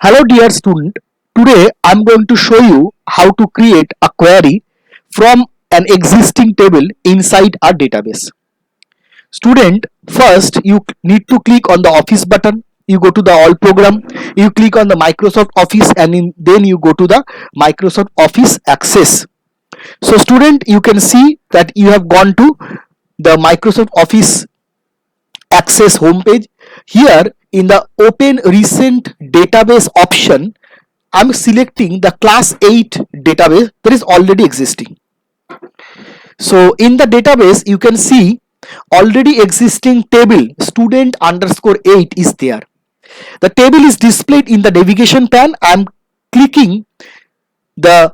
Hello dear student, today I am going to show you how to create a query from an existing table inside a database. Student, first you need to click on the Office button, you go to the All program, you click on the Microsoft Office and then you go to the Microsoft Office Access. So student, you can see that you have gone to the Microsoft Office Access homepage. Here in the Open Recent Database option, I'm selecting the class 8 database that is already existing. So in the database, you can see already existing table student underscore 8 is there. The table is displayed in the navigation pane. I'm clicking the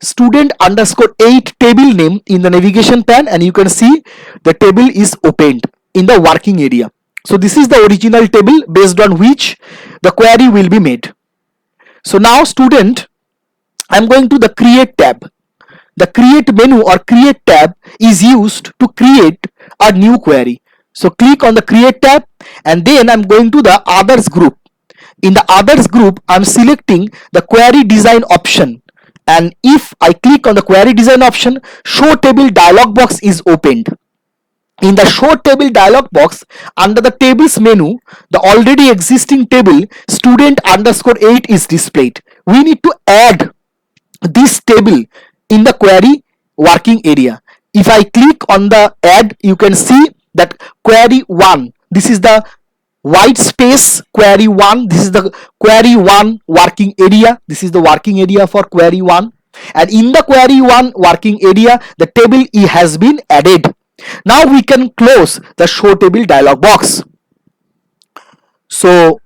student underscore 8 table name in the navigation pane and you can see the table is opened in the working area. So this is the original table based on which the query will be made. So now student, I'm going to the create tab. The create menu or create tab is used to create a new query. So click on the create tab and then I'm going to the others group. In the others group, I'm selecting the query design option. And if I click on the query design option, show table dialog box is opened. In the show table dialog box, under the tables menu, the already existing table student underscore 8 is displayed. We need to add this table in the query working area. If I click on the add, you can see that query 1, this is the white space query 1, this is the query 1 working area, this is the working area for query 1, and in the query 1 working area the table E has been added. Now we can close the show table dialog box. So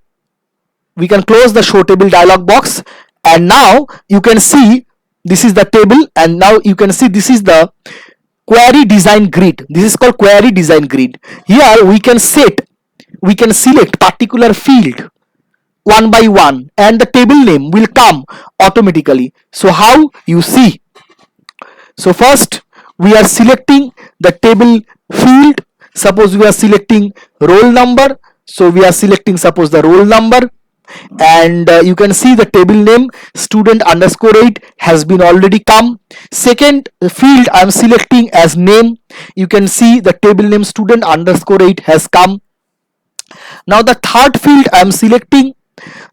we can close the show table dialog box and now you can see this is the table and now you can see this is the query design grid. This is called query design grid. Here we can select particular field one by one and the table name will come automatically. So how you see? So first we are selecting the table field. Suppose we are selecting roll number. So we are selecting suppose the roll number and you can see the table name student underscore 8 has been already come. Second field I am selecting as name. You can see the table name student underscore 8 has come. Now the third field I am selecting.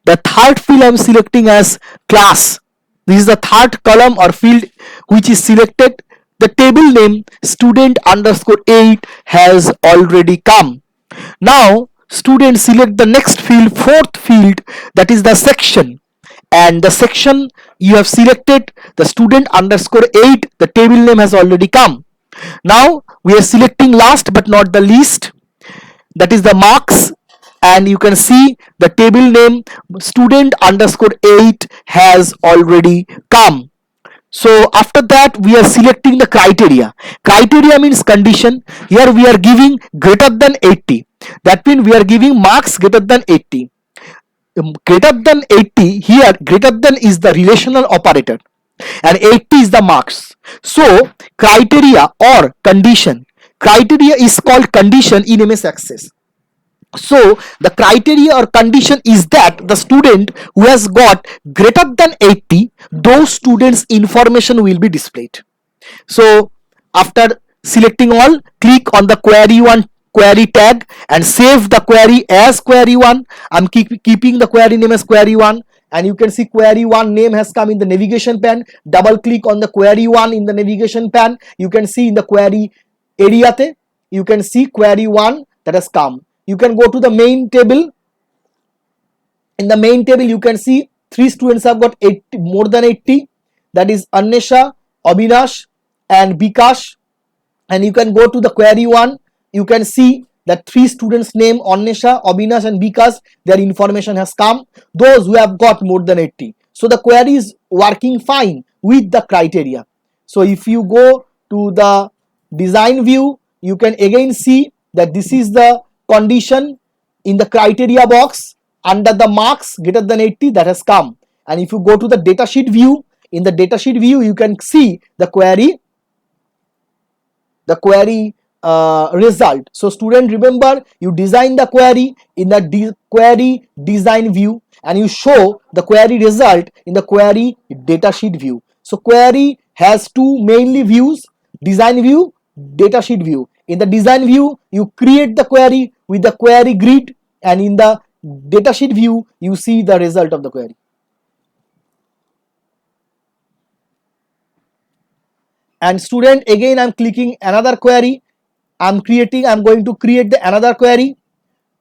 The third field I am selecting as class. This is the third column or field which is selected. The table name student underscore 8 has already come. Now student select the next field, fourth field, that is the section, and the section you have selected the student underscore 8, the table name has already come. Now we are selecting last but not the least, that is the marks, and you can see the table name student underscore 8 has already come. So after that we are selecting the criteria. Criteria means condition. Here we are giving greater than 80. That means we are giving marks greater than 80. Greater than 80, here greater than is the relational operator and 80 is the marks. So criteria or condition. Criteria is called condition in MS Access. So the criteria or condition is that the student who has got greater than 80, those students information will be displayed. So after selecting all, click on the query 1 query tag and save the query as query 1. I'm keeping the query name as query 1 and you can see query 1 name has come in the navigation pane. Double click on the query 1 in the navigation pane. You can see in the query area, you can see query 1 that has come. You can go to the main table. In the main table you can see 3 students have got 80, more than 80, that is Annesha, Abhinash and Bikash. And you can go to the query 1, you can see that 3 students name Annesha, Abhinash and Bikash, their information has come, those who have got more than 80. So the query is working fine with the criteria. So if you go to the design view, you can again see that this is the condition in the criteria box under the marks greater than 80 that has come. And if you go to the datasheet view, in the datasheet view you can see the query result. So student, remember, you design the query in the query design view, and you show the query result in the query datasheet view. So query has two mainly views: design view, datasheet view. In the design view, you create the query with the query grid, and in the datasheet view, you see the result of the query. And student, again I'm clicking another query. I'm going to create the another query.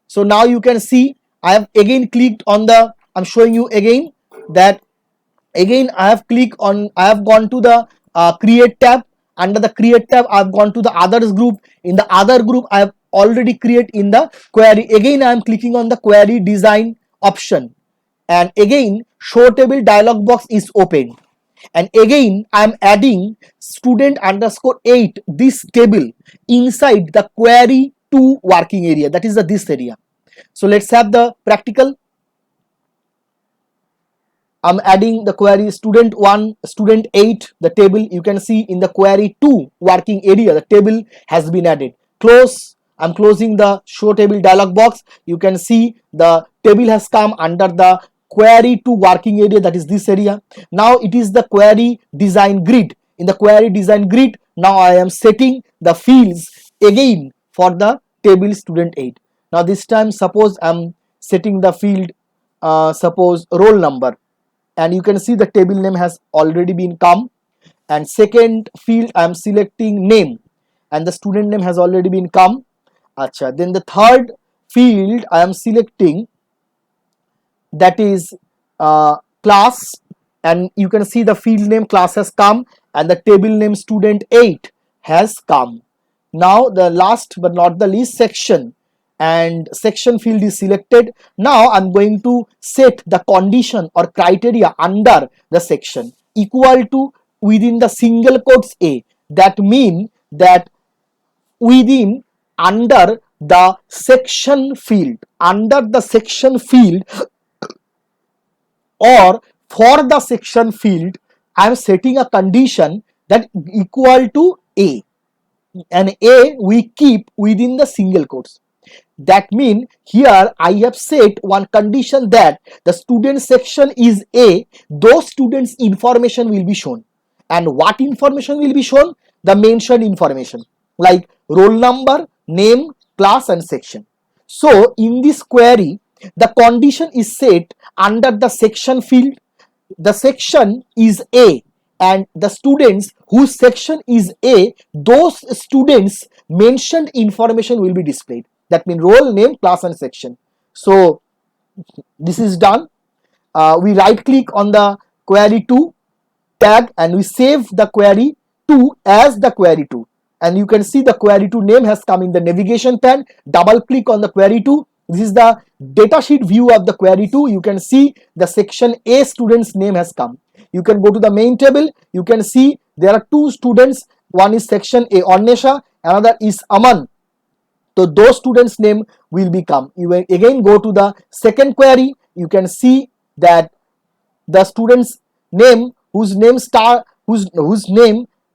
So now you can see I have again clicked on the, I'm showing you again that again I have gone to the create tab. Under the create tab, I've gone to the others group. In the other group, I have already created in the query. Again I am clicking on the query design option, and again show table dialog box is open, and again I am adding student underscore 8, this table, inside the query 2 working area, that is this area. So let's have the practical. I'm adding the query student 1, student 8, the table. You can see in the query 2 working area, the table has been added. Close. I'm closing the show table dialog box. You can see the table has come under the query 2 working area, that is this area. Now it is the query design grid. In the query design grid, now I am setting the fields again for the table student 8. Now this time, suppose I'm setting the field, suppose roll number, and you can see the table name has already been come. And second field, I am selecting name, and the student name has already been come. Acha. Then the third field I am selecting, that is class, and you can see the field name class has come, and the table name student 8 has come. Now the last but not the least, section, and section field is selected. Now I'm going to set the condition or criteria under the section equal to within the single quotes A. That mean that within, under the section field, or for the section field, I am setting a condition that equal to A, and A we keep within the single quotes. That means here I have set one condition that the student section is A, those students information will be shown. And what information will be shown? The mentioned information like roll number, name, class and section. So in this query, the condition is set under the section field. The section is A, and the students whose section is A, those students mentioned information will be displayed. That means roll, name, class and section. So this is done. We right click on the query 2 tag, and we save the query 2 as the query 2, and you can see the query 2 name has come in the navigation pane. Double click on the query 2. This is the datasheet view of the query 2. You can see the section A student's name has come. You can go to the main table. You can see there are two students. One is section A, Ornesha, another is Aman. So those students name will become. You will again go to the second query. You can see that the student's name whose name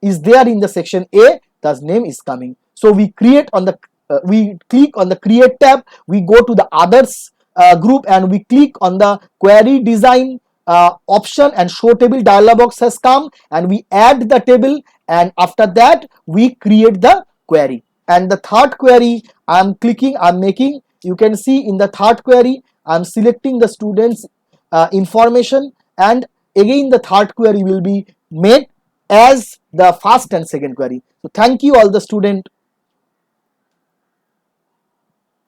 is there in the section A, thus name is coming. So we create on the we click on the create tab, we go to the others group, and we click on the query design option, and show table dialog box has come, and we add the table, and after that we create the query. And the third query I'm making, you can see in the third query I'm selecting the students information, and again the third query will be made as the first and second query. So thank you all the student.